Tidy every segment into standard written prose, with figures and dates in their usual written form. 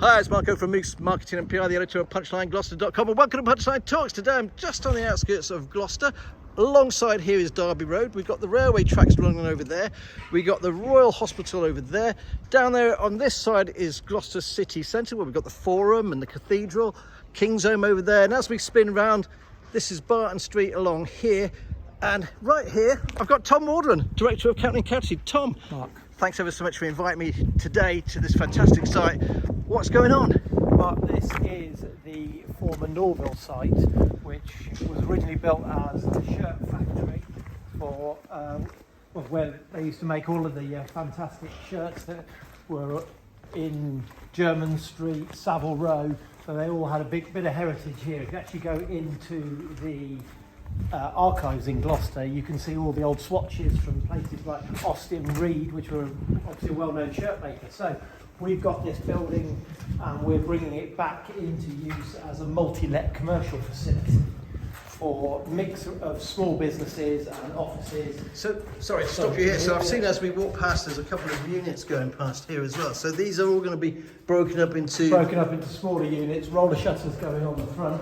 Hi, it's Mark Owen from Moose Marketing and PR, the editor of PunchlineGloucester.com, and welcome to Punchline Talks. Today I'm just on the outskirts of Gloucester. Alongside here is Derby Road. We've got the railway tracks running over there. We got the Royal Hospital over there. Down there on this side is Gloucester City Centre, where we've got the Forum and the Cathedral, King's Home over there. And as we spin round, this is Barton Street along here. And right here, I've got Tom Waldron, Director of Accounting and Accountancy. Tom, Mark. Thanks ever so much for inviting me today to this fantastic site. What's going on? Mark, this is the former Norville site, which was originally built as a shirt factory for where they used to make all of the fantastic shirts that were in Jermyn Street, Savile Row. So they all had a big bit of heritage here. If you actually go into the archives in Gloucester, you can see all the old swatches from places like Austin Reed, which were obviously a well-known shirt maker. So we've got this building and we're bringing it back into use as a multi-let commercial facility for a mix of small businesses and offices. So, sorry to stop you here. So I've seen as we walk past, there's a couple of units going past here as well. So these are all going to be broken up into smaller units, roller shutters going on the front.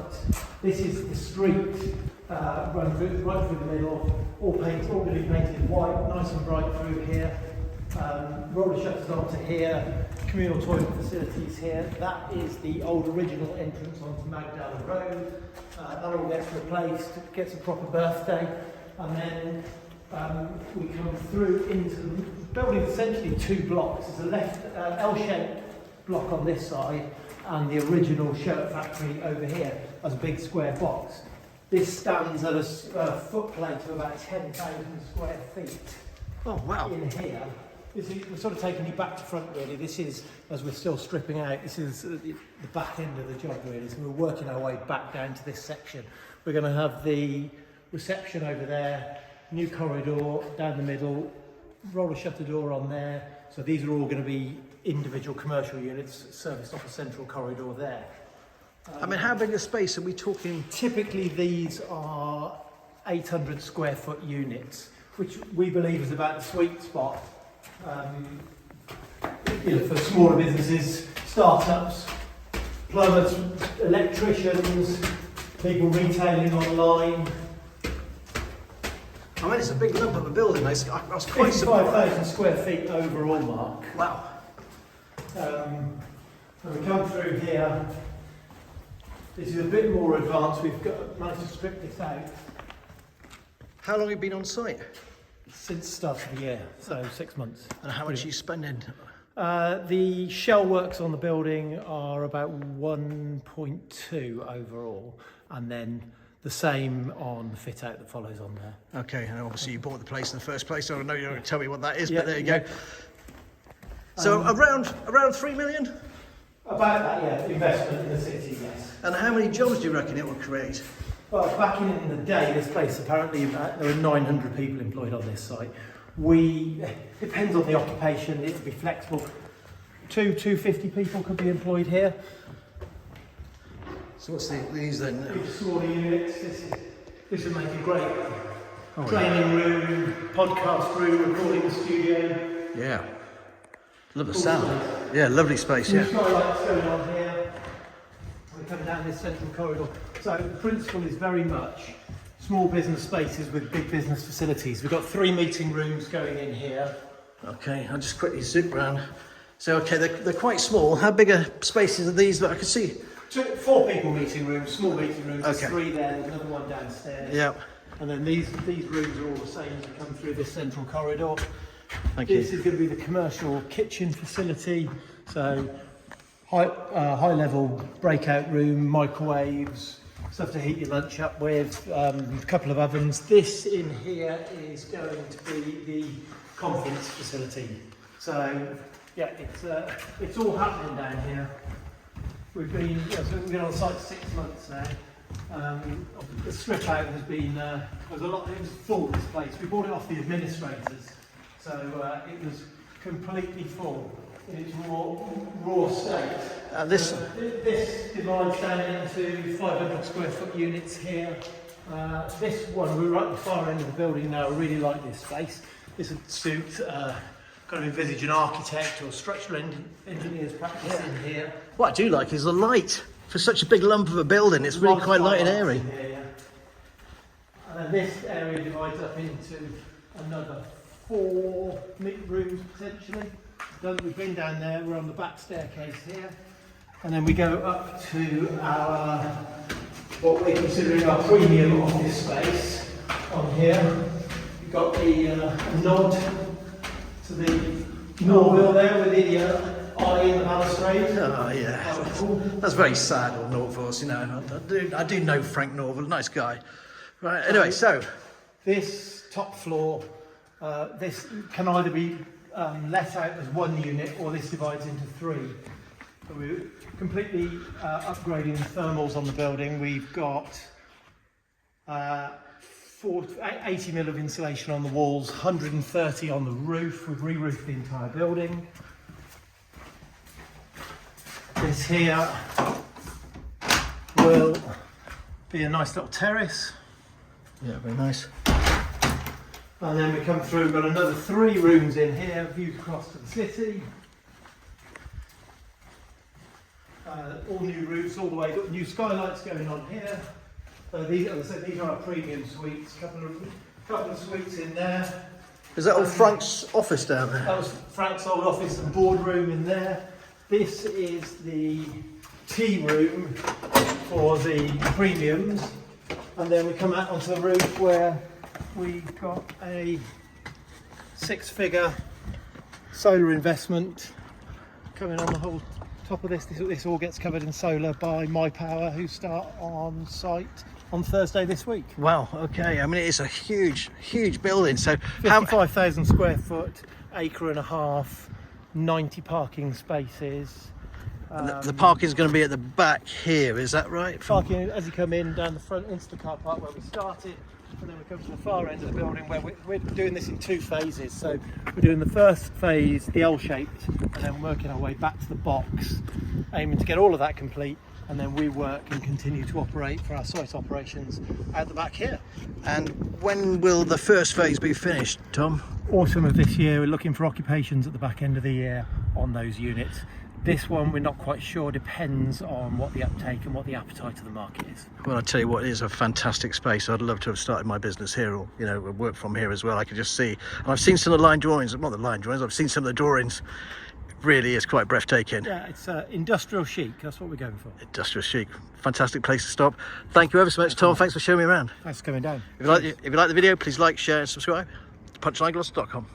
This is the street, right through the middle, all going to be painted white, nice and bright through here. Roller shutters onto here, communal toilet facilities here. That is the old original entrance onto Magdala Road. That all gets replaced, gets a proper birthday, and then we come through into the building, essentially two blocks. There's a left L-shaped block on this side and the original shirt factory over here as a big square box. This stands at a footplate of about 10,000 square feet. Oh wow! In here, we're sort of taking you back to front really. This is, as we're still stripping out, this is the back end of the job really. So we're working our way back down to this section. We're going to have the reception over there, new corridor down the middle, roller shutter door on there. So these are all going to be individual commercial units serviced off a central corridor there. I mean, how big a space are we talking? Typically these are 800 square foot units, which we believe is about the sweet spot for smaller businesses, startups, plumbers, electricians, people retailing online. I mean, it's a big lump of a building. I was quite surprised. 55,000 square feet overall, Mark. Wow. And we come through here. This is a bit more advanced. We've managed to strip this out. How long have you been on site? Since the start of the year, so 6 months. And how much are you spending? The shell works on the building are about 1.2 overall, and then the same on the fit out that follows on there. Okay, and obviously you bought the place in the first place, so I know you're going to tell me what that is, but there you go. So around 3 million? About that, yeah, investment in the city, yes. And how many jobs do you reckon it will create? Well, back in the day, this place apparently there were 900 people employed on this site. Depends on the occupation, it would be flexible. 250 people could be employed here. So what's these then? Smaller units. This would make a great training room, podcast room, recording studio. Yeah. Love the sound. Yeah, lovely space, yeah. Skylights going on here. We come down this central corridor. So the principle is very much small business spaces with big business facilities. We've got 3 meeting rooms going in here. Okay, I'll just quickly zip round. So, okay, they're quite small. How big are spaces are these that I can see? 4 people meeting rooms, small meeting rooms. Okay. There's 3 there, there's another one downstairs. Yeah. And then these rooms are all the same as you come through this central corridor. Thank you. This is going to be the commercial kitchen facility. So high level breakout room, microwaves, stuff to heat your lunch up with, a couple of ovens. This in here is going to be the conference facility. So yeah, it's all happening down here. We've been on site 6 months now. The strip out has been it was full, this place. We bought it off the administrators, so it was completely full in its raw state. This divides down into 500 square foot units here. This one, we're right at the far end of the building now. I really like this space. This would suit kind of envisage an architect or structural engineer's practice in here. What I do like is the light. For such a big lump of a building, it's really quite light and airy. Here, yeah. And then this area divides up into another 4 rooms potentially. We've been down there, we're on the back staircase here. And then we go up to our, what we're considering our premium office space on here. We've got the nod to the Norville there with the eye in the balustrade. Oh yeah, that's very sad on Norvilles, you know. I do know Frank Norville, nice guy. Right, anyway, so this top floor, this can either be let out as 1 unit or this divides into 3. So we're completely upgrading the thermals on the building. We've got 80mm of insulation on the walls, 130 on the roof. We've re-roofed the entire building. This here will be a nice little terrace. yeah, very nice. And then we come through, we've got another 3 rooms in here, views across to the city. All new roofs all the way, got new skylights going on here. These, as I said, these are our premium suites, couple of suites in there. Is that all Frank's office down there? That was Frank's old office and boardroom in there. This is the tea room for the premiums. And then we come out onto the roof where we've got a 6-figure solar investment coming on the whole top of this. This all gets covered in solar by My Power, who start on site on Thursday this week. Wow, okay. I mean, it's a huge building. So 55,000 square foot, acre and a half, 90 parking spaces. The parking's going to be at the back here, is that right? Parking as you come in down the front into the car park where we started, and then we come to the far end of the building where we're doing this in 2 phases. So we're doing the first phase, the L-shaped, and then working our way back to the box, aiming to get all of that complete, and then we work and continue to operate for our site operations at the back here. And when will the first phase be finished, Tom? Autumn of this year. We're looking for occupations at the back end of the year on those units. This one we're not quite sure, depends on what the uptake and what the appetite of the market is. Well, I tell you what, it is a fantastic space. I'd love to have started my business here, or work from here as well. I could just see, and I've seen some of the line drawings, not the line drawings, I've seen some of the drawings. It really is quite breathtaking. Yeah, it's industrial chic, that's what we're going for. Industrial chic, fantastic place to stop. Thank you ever so much, Tom. Thanks for showing me around. Thanks for coming down. If you like the video, please like, share and subscribe. punchlinegloss.com.